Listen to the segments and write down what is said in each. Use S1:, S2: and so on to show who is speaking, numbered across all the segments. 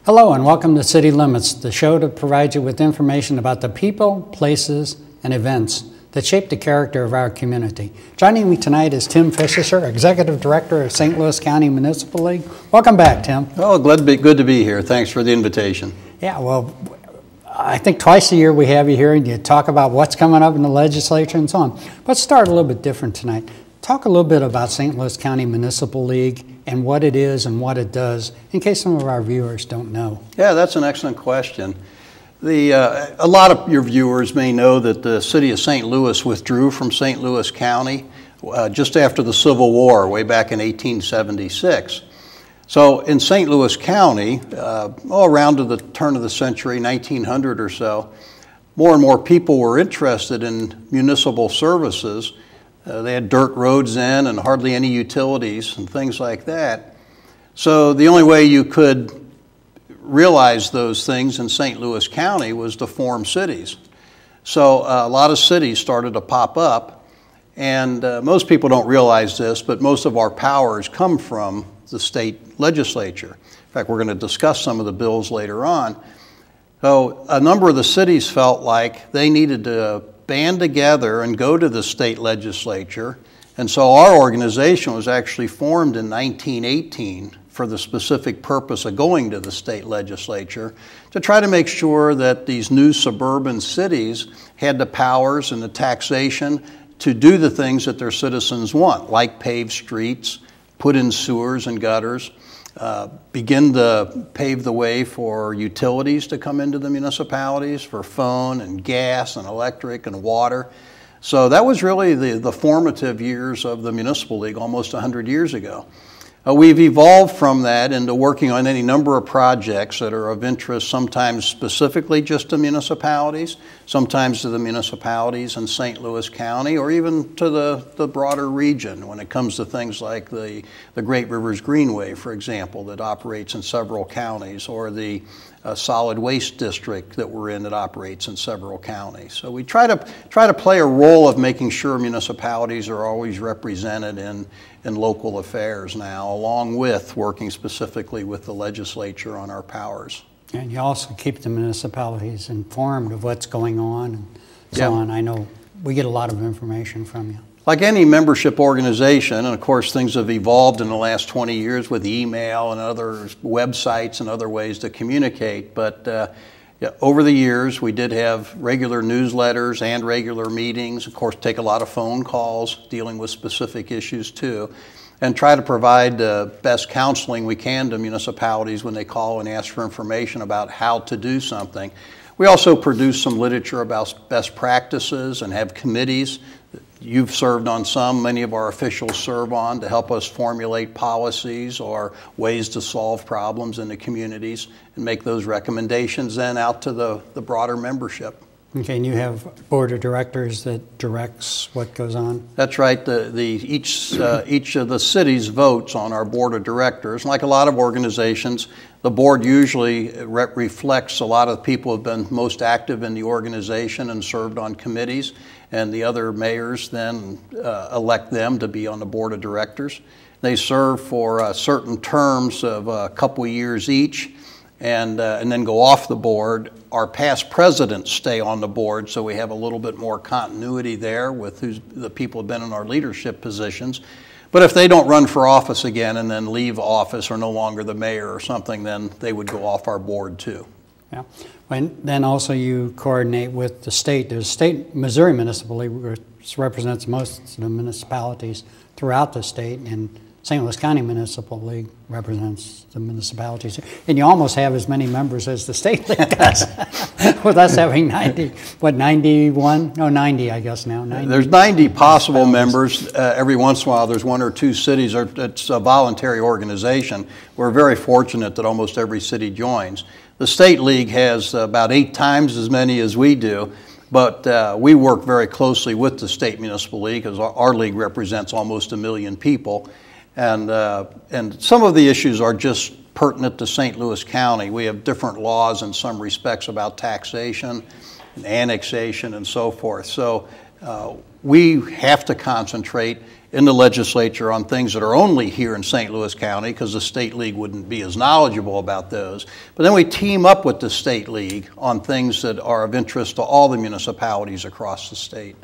S1: Hello and welcome to City Limits, the show that provides you with information about the people, places, and events that shape the character of our community. Joining me tonight is Tim Fischer, Executive Director of St. Louis County Municipal League. Welcome back, Tim.
S2: Oh, good to be here. Thanks for the invitation.
S1: Yeah, well, I think twice a year we have you here and you talk about what's coming up in the legislature and so on. Let's start a little bit different tonight. Talk a little bit about St. Louis County Municipal League and what it is and what it does, in case some of our viewers don't know.
S2: Yeah, that's an excellent question. A lot of your viewers may know that the city of St. Louis withdrew from St. Louis County just after the Civil War, way back in 1876. So in St. Louis County, around to the turn of the century, 1900 or so, more and more people were interested in municipal services. They had dirt roads in and hardly any utilities and things like that. So the only way you could realize those things in St. Louis County was to form cities. So a lot of cities started to pop up, and most people don't realize this, but most of our powers come from the state legislature. In fact, we're going to discuss some of the bills later on. So a number of the cities felt like they needed to band together and go to the state legislature. And so our organization was actually formed in 1918 for the specific purpose of going to the state legislature to try to make sure that these new suburban cities had the powers and the taxation to do the things that their citizens want, like pave streets, put in sewers and gutters, begin to pave the way for utilities to come into the municipalities, for phone and gas and electric and water. So that was really the formative years of the Municipal League almost 100 years ago. We've evolved from that into working on any number of projects that are of interest, sometimes specifically just to municipalities, sometimes to the municipalities in St. Louis County, or even to the broader region when it comes to things like the Great Rivers Greenway, for example, that operates in several counties, or the solid waste district that we're in that operates in several counties. So we try to play a role of making sure municipalities are always represented in local affairs now, along with working specifically with the legislature on our powers.
S1: And you also keep the municipalities informed of what's going on and so on. I know we get a lot of information from you.
S2: Like any membership organization, and of course things have evolved in the last 20 years with email and other websites and other ways to communicate, but over the years we did have regular newsletters and regular meetings, of course take a lot of phone calls dealing with specific issues too, and try to provide the best counseling we can to municipalities when they call and ask for information about how to do something. We also produce some literature about best practices and have committees. You've served on some, many of our officials serve on to help us formulate policies or ways to solve problems in the communities and make those recommendations then out to the broader membership.
S1: Okay, and you have a board of directors that directs what goes on?
S2: That's right. Each of the cities votes on our board of directors. Like a lot of organizations, the board usually reflects a lot of people who have been most active in the organization and served on committees, and the other mayors then elect them to be on the board of directors. They serve for certain terms of a couple of years each, and then go off the board. Our past presidents stay on the board, so we have a little bit more continuity there with the people who have been in our leadership positions. But if they don't run for office again and then leave office or no longer the mayor or something, then they would go off our board too.
S1: Yeah. And then also you coordinate with the state. There's a state, Missouri Municipal League, which represents most of the municipalities throughout the state, and St. Louis County Municipal League represents the municipalities. And you almost have as many members as the state league does, with us having 90, what, 91? No, 90, I guess now. 90.
S2: There's 90 possible members. Every once in a while, there's one or two cities. It's a voluntary organization. We're very fortunate that almost every city joins. The state league has about 8 times as many as we do. But we work very closely with the State Municipal League, because our league represents almost 1 million people. And some of the issues are just pertinent to St. Louis County. We have different laws in some respects about taxation and annexation and so forth. So we have to concentrate in the legislature on things that are only here in St. Louis County, because the State League wouldn't be as knowledgeable about those. But then we team up with the State League on things that are of interest to all the municipalities across the state.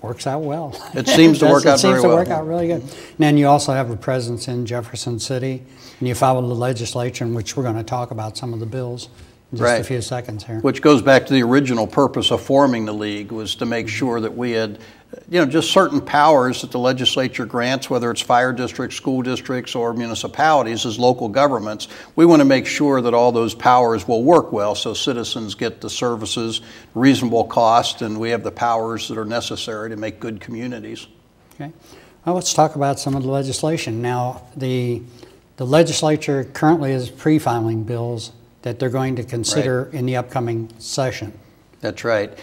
S1: Works out well.
S2: It seems to work out very well.
S1: It seems to work out really good. And then you also have a presence in Jefferson City, and you follow the legislature, in which we're going to talk about some of the bills in just a few seconds here.
S2: Which goes back to the original purpose of forming the league, was to make sure that we had, just certain powers that the legislature grants, whether it's fire districts, school districts, or municipalities as local governments. We want to make sure that all those powers will work well, so citizens get the services, reasonable cost, and we have the powers that are necessary to make good communities.
S1: Okay. Well, let's talk about some of the legislation. Now, the legislature currently is pre-filing bills that they're going to consider in the upcoming session.
S2: That's right.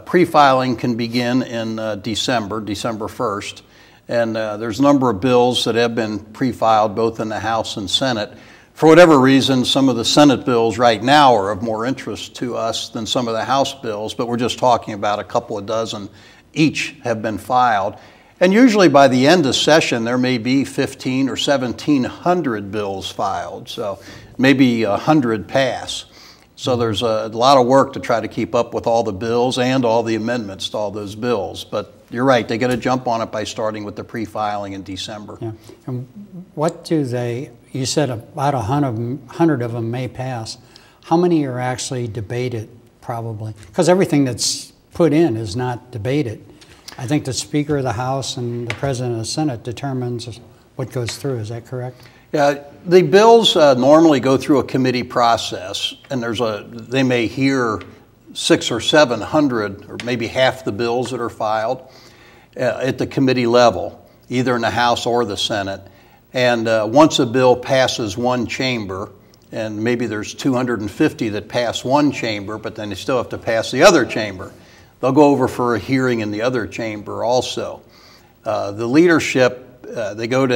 S2: Pre-filing can begin in December 1st, and there's a number of bills that have been pre-filed both in the House and Senate. For whatever reason, some of the Senate bills right now are of more interest to us than some of the House bills, but we're just talking about a couple of dozen each have been filed. And usually by the end of session, there may be 1,500 or 1,700 bills filed, so maybe 100 pass. So there's a lot of work to try to keep up with all the bills and all the amendments to all those bills. But you're right, they get a jump on it by starting with the pre-filing in December.
S1: Yeah. And what do they, you said about 100 of them may pass. How many are actually debated, probably? Because everything that's put in is not debated. I think the Speaker of the House and the President of the Senate determines what goes through. Is that correct?
S2: Yeah, the bills normally go through a committee process, and they may hear 600 or 700, or maybe half the bills that are filed at the committee level, either in the House or the Senate. And once a bill passes one chamber, and maybe there's 250 that pass one chamber, but then they still have to pass the other chamber, they'll go over for a hearing in the other chamber also. The leadership, they go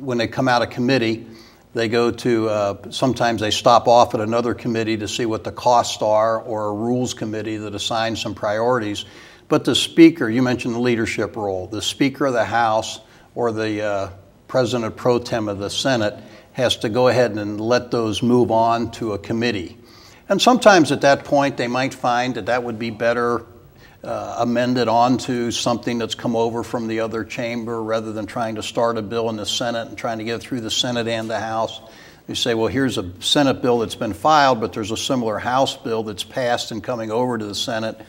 S2: when they come out of committee, they go to, sometimes they stop off at another committee to see what the costs are, or a rules committee that assigns some priorities. But the Speaker, you mentioned the leadership role, the Speaker of the House or the President pro tem of the Senate has to go ahead and let those move on to a committee. And sometimes at that point they might find that that would be better amended onto something that's come over from the other chamber, rather than trying to start a bill in the Senate and trying to get through the Senate and the House. You say, well, here's a Senate bill that's been filed, but there's a similar House bill that's passed and coming over to the Senate.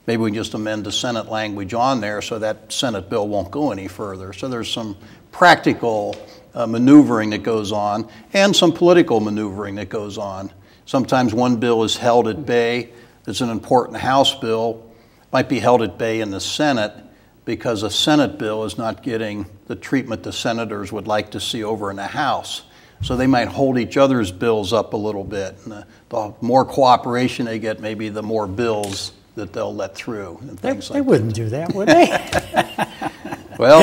S2: Maybe we can just amend the Senate language on there so that Senate bill won't go any further. So there's some practical maneuvering that goes on, and some political maneuvering that goes on. Sometimes one bill is held at bay. It's an important House bill, might be held at bay in the Senate because a Senate bill is not getting the treatment the senators would like to see over in the House. So they might hold each other's bills up a little bit. And the more cooperation they get, maybe the more bills that they'll let through. And things
S1: they wouldn't do that, would they?
S2: Well,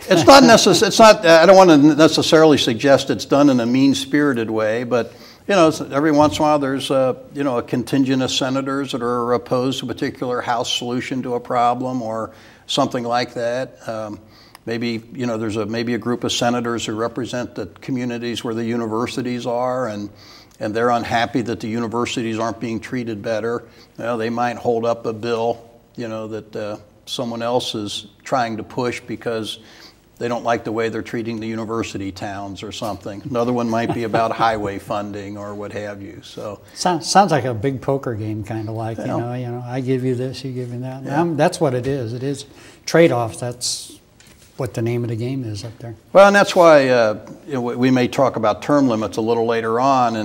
S2: it's not necessary. It's not. I don't want to necessarily suggest it's done in a mean-spirited way, but every once in a while there's a contingent of senators that are opposed to a particular House solution to a problem or something like that. Maybe there's maybe a group of senators who represent the communities where the universities are, and they're unhappy that the universities aren't being treated better. They might hold up a bill that someone else is trying to push because they don't like the way they're treating the university towns or something. Another one might be about highway funding or what have you. So
S1: sounds like a big poker game, kind of like I give you this, you give me that. Yeah. That's what it is. It is trade-offs. That's what the name of the game is up there.
S2: Well, and that's why we may talk about term limits a little later on,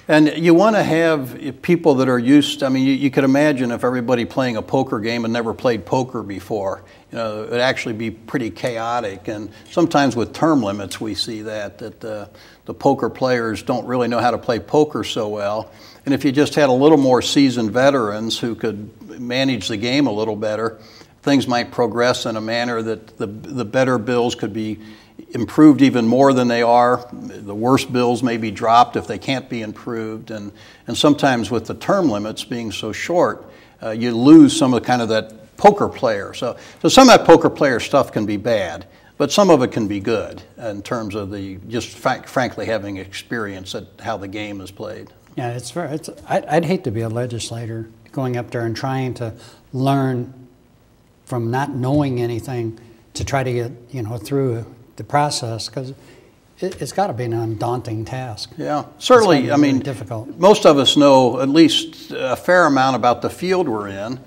S2: and you want to have people that are used. I mean, you could imagine if everybody playing a poker game and never played poker before. It would actually be pretty chaotic. And sometimes with term limits, we see that the poker players don't really know how to play poker so well. And if you just had a little more seasoned veterans who could manage the game a little better, things might progress in a manner that the better bills could be improved even more than they are. The worst bills may be dropped if they can't be improved. And sometimes with the term limits being so short, you lose some of that poker player. So some of that poker player stuff can be bad, but some of it can be good in terms of the just frankly having experience at how the game is played.
S1: Yeah, I'd hate to be a legislator going up there and trying to learn from not knowing anything to try to get, you know, through the process, because it's got to be an undaunting task.
S2: Yeah, certainly. I mean,
S1: difficult.
S2: Most of us know at least a fair amount about the field we're in.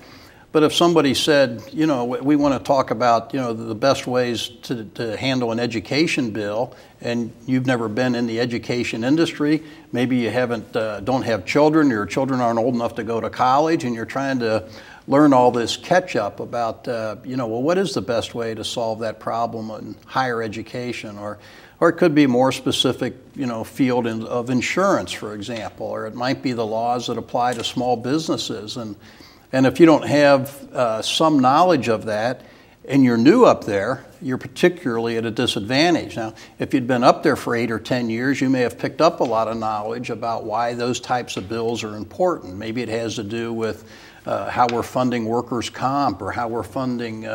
S2: But if somebody said, you know, we want to talk about, you know, the best ways to handle an education bill, and you've never been in the education industry, maybe you don't have children, your children aren't old enough to go to college, and you're trying to learn all this catch up about, you know, well, what is the best way to solve that problem in higher education, or it could be more specific, you know, field of insurance, for example, or it might be the laws that apply to small businesses. And if you don't have some knowledge of that and you're new up there, you're particularly at a disadvantage. Now, if you'd been up there for 8 or 10 years, you may have picked up a lot of knowledge about why those types of bills are important. Maybe it has to do with how we're funding workers' comp, or how we're funding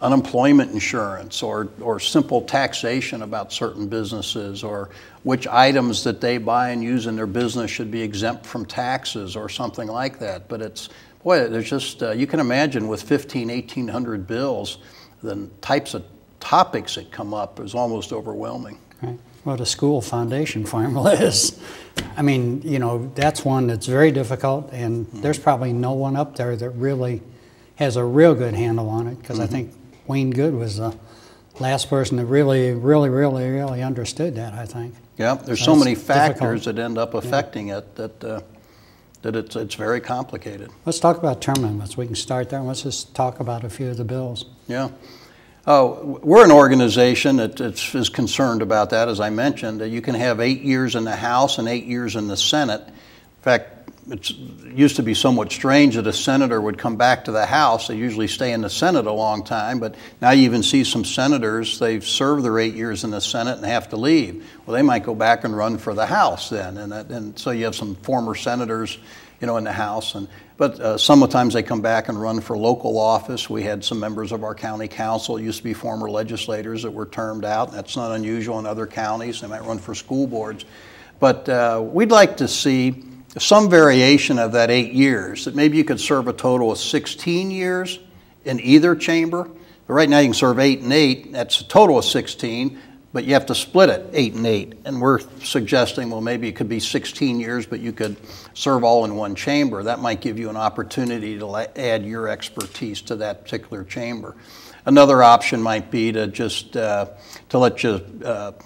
S2: unemployment insurance, or simple taxation about certain businesses, or which items that they buy and use in their business should be exempt from taxes, or something like that. But it's, boy, there's just, you can imagine with 1,800 bills, the types of topics that come up is almost overwhelming.
S1: Right. What a school foundation formula is. I mean, you know, that's one that's very difficult, and there's probably no one up there that really has a real good handle on it, because I think Wayne Good was the last person that really understood that, I think.
S2: Yeah, there's so many factors that end up affecting it that it's very complicated.
S1: Let's talk about term limits. We can start there. Let's just talk about a few of the bills.
S2: Yeah. We're an organization that is concerned about that, as I mentioned. You can have 8 years in the House and 8 years in the Senate. In fact, it used to be somewhat strange that a senator would come back to the House. They usually stay in the Senate a long time, but now you even see some senators, they've served their 8 years in the Senate and have to leave. Well, they might go back and run for the House then, and so you have some former senators, you know, in the House. But sometimes they come back and run for local office. We had some members of our county council, used to be former legislators, that were termed out. That's not unusual in other counties. They might run for school boards. But we'd like to see some variation of that 8 years, that maybe you could serve a total of 16 years in either chamber. But right now you can serve 8 and 8, that's a total of 16, but you have to split it 8 and 8. And we're suggesting, well, maybe it could be 16 years, but you could serve all in one chamber. That might give you an opportunity to add your expertise to that particular chamber. Another option might be to just to let you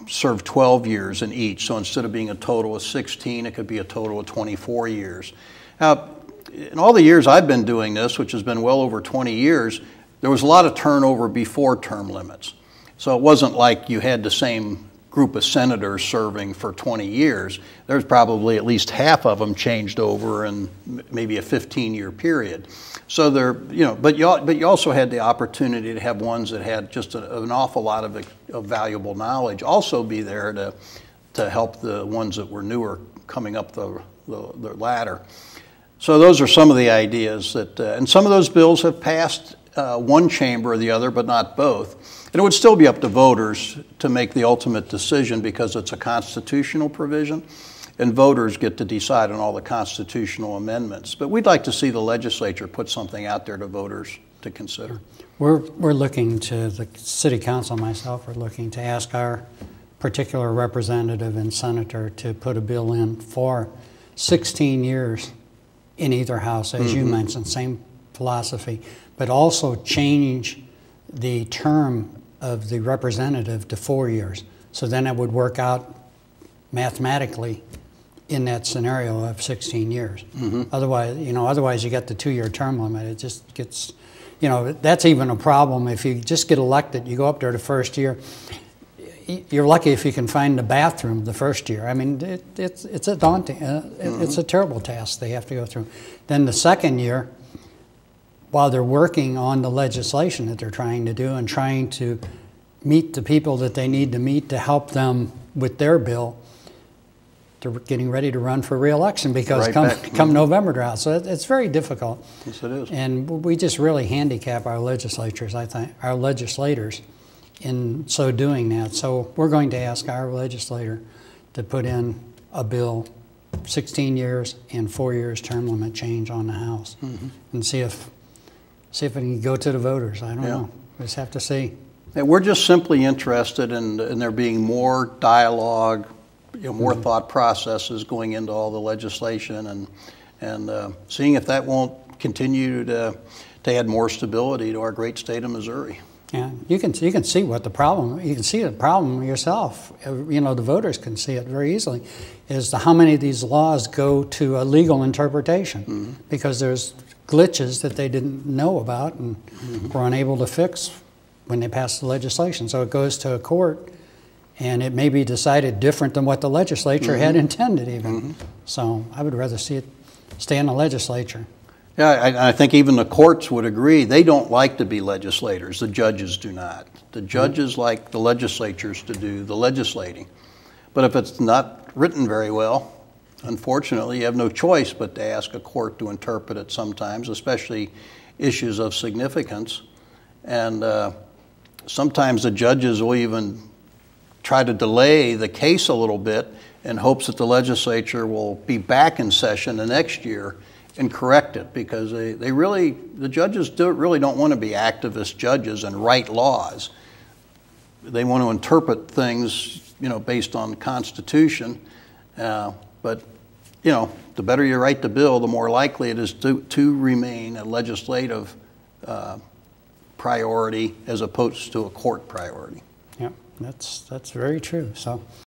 S2: serve 12 years in each. So instead of being a total of 16, it could be a total of 24 years. Now, in all the years I've been doing this, which has been well over 20 years, there was a lot of turnover before term limits. So it wasn't like you had the same group of senators serving for 20 years. There's probably at least half of them changed over in maybe a 15-year period. So there, you know, but you also had the opportunity to have ones that had just an awful lot of valuable knowledge also be there to help the ones that were newer coming up the ladder. So those are some of the ideas that, and some of those bills have passed one chamber or the other, but not both. And it would still be up to voters to make the ultimate decision, because it's a constitutional provision, and voters get to decide on all the constitutional amendments. But we'd like to see the legislature put something out there to voters to consider.
S1: We're looking to, the city council, myself, are looking to ask our particular representative and senator to put a bill in for 16 years in either house, as you mentioned, same philosophy, but also change the term of the representative to 4 years. So then it would work out mathematically in that scenario of 16 years. Otherwise you get the 2-year term limit. It just gets, you know, that's even a problem. If you just get elected, you go up there the first year, you're lucky if you can find the bathroom the first year. I mean, it's a daunting, it's a terrible task they have to go through. Then the second year, while they're working on the legislation that they're trying to do and trying to meet the people that they need to meet to help them with their bill, getting ready to run for re-election because
S2: Right
S1: come November drought. So it's very difficult.
S2: Yes, it is.
S1: And we just really handicap our legislatures, I think, our legislators in so doing that. So we're going to ask our legislator to put in a bill, 16 years and 4 years term limit change on the House, and see if it can go to the voters. I don't know. We just have to see.
S2: And we're just simply interested in there being more dialogue, more thought processes going into all the legislation, and seeing if that won't continue to add more stability to our great state of Missouri.
S1: Yeah, you can see what the problem. You can see the problem yourself. The voters can see it very easily. Is how many of these laws go to a legal interpretation because there's glitches that they didn't know about and were unable to fix when they passed the legislation. So it goes to a court, and it may be decided different than what the legislature had intended even. So I would rather see it stay in the legislature.
S2: Yeah, I think even the courts would agree. They don't like to be legislators. The judges do not. The judges like the legislatures to do the legislating. But if it's not written very well, unfortunately, you have no choice but to ask a court to interpret it sometimes, especially issues of significance. And sometimes the judges will even try to delay the case a little bit in hopes that the legislature will be back in session the next year and correct it, because the judges really don't want to be activist judges and write laws. They want to interpret things, based on the Constitution. But the better you write the bill, the more likely it is to remain a legislative priority as opposed to a court priority.
S1: Yeah, that's very true. So.